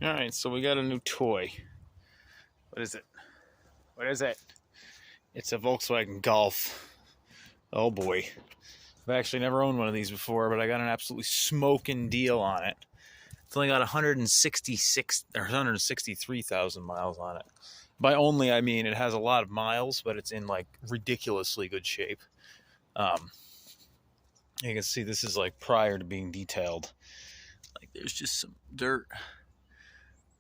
All right, so we got a new toy. What is it? What is it? It's a Volkswagen Golf. Oh boy. I've actually never owned one of these before, but I got an absolutely smoking deal on it. It's only got 166 or 163,000 miles on it. By only, I mean it has a lot of miles, but it's in like ridiculously good shape. You can see this is like prior to being detailed. Like there's just some dirt.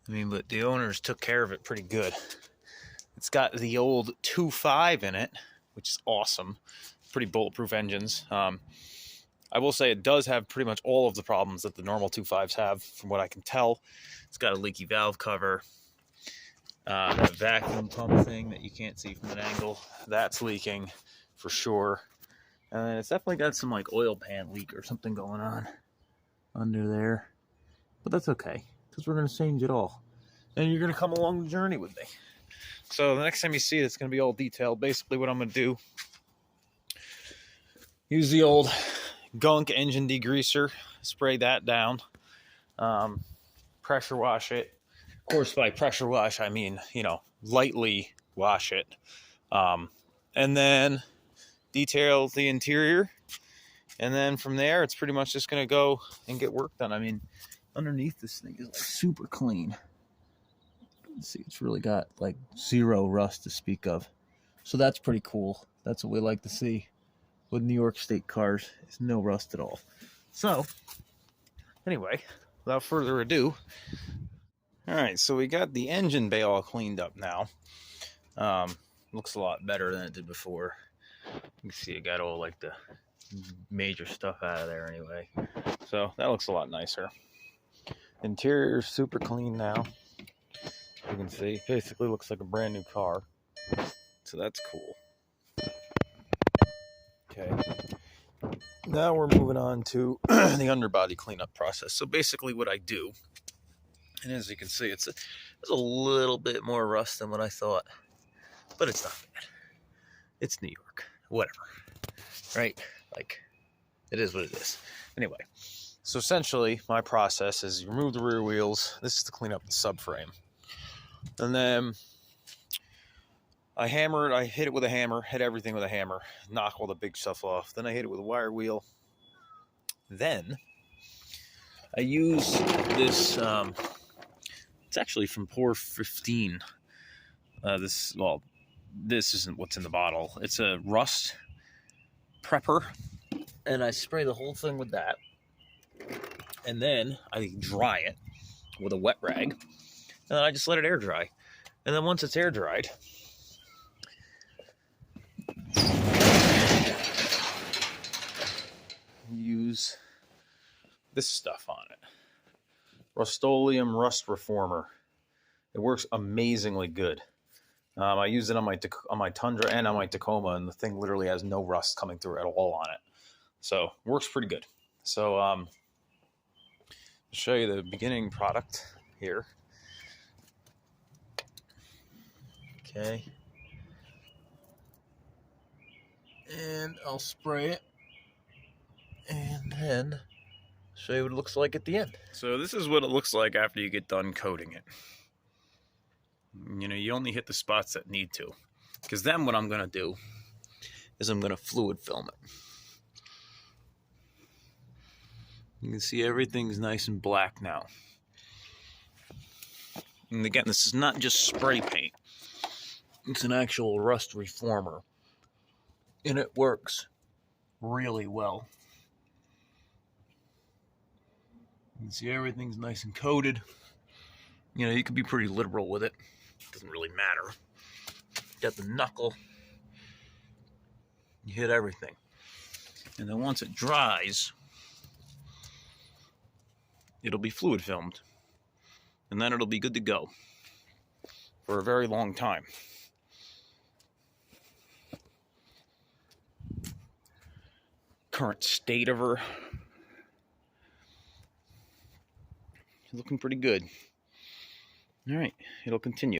I mean, but the owners took care of it pretty good. It's got the old 2.5 in it, which is awesome. Pretty bulletproof engines. I will say it does have pretty much all of the problems that the normal 2.5s have, from what I can tell. It's got a leaky valve cover. That vacuum pump thing that you can't see from an angle, that's leaking for sure. And then it's definitely got some like oil pan leak or something going on under there. But that's okay, because we're going to change it all. And you're going to come along the journey with me. So the next time you see it, it's going to be all detailed. Basically what I'm going to do, use the old gunk engine degreaser, spray that down, pressure wash it. Of course, by pressure wash, I mean, lightly wash it. And then detail the interior. And then from there, it's pretty much just going to go and get work done. I mean, underneath this thing is like super clean. Let's see, it's really got like zero rust to speak of. So that's pretty cool. That's what we like to see with New York State cars. It's no rust at all. So, anyway, without further ado, all right, so we got the engine bay all cleaned up now. Looks a lot better than it did before. You can see it got all like the major stuff out of there anyway. So that looks a lot nicer. Interior is super clean now. You can see, basically looks like a brand new car. So that's cool. Okay. Now we're moving on to the underbody cleanup process. So basically what I do, and as you can see, it's a little bit more rust than what I thought, but it's not bad. It's New York, whatever, right? Like, it is what it is. Anyway, so essentially my process is you remove the rear wheels. This is to clean up the subframe. And then I hammer it, I hit it with a hammer, hit everything with a hammer, knock all the big stuff off. Then I hit it with a wire wheel. Then I use this, it's actually from Pour 15. This isn't what's in the bottle. It's a rust prepper. And I spray the whole thing with that. And then I dry it with a wet rag. And then I just let it air dry. And then once it's air dried, use this stuff on it. Rust-Oleum Rust Reformer. It works amazingly good. I use it on my Tundra and on my Tacoma, and the thing literally has no rust coming through at all on it. So works pretty good. So I'll show you the beginning product here. Okay. And I'll spray it. And then show you what it looks like at the end. So this is what it looks like after you get done coating it. You only hit the spots that need to. Because then what I'm going to do is I'm going to fluid film it. You can see everything's nice and black now. And again, this is not just spray paint. It's an actual rust reformer. And it works really well. You can see everything's nice and coated. You can be pretty liberal with it. Doesn't really matter. Got the knuckle. You hit everything. And then once it dries, it'll be fluid filmed. And then it'll be good to go for a very long time. Current state of her, looking pretty good. All right, it'll continue.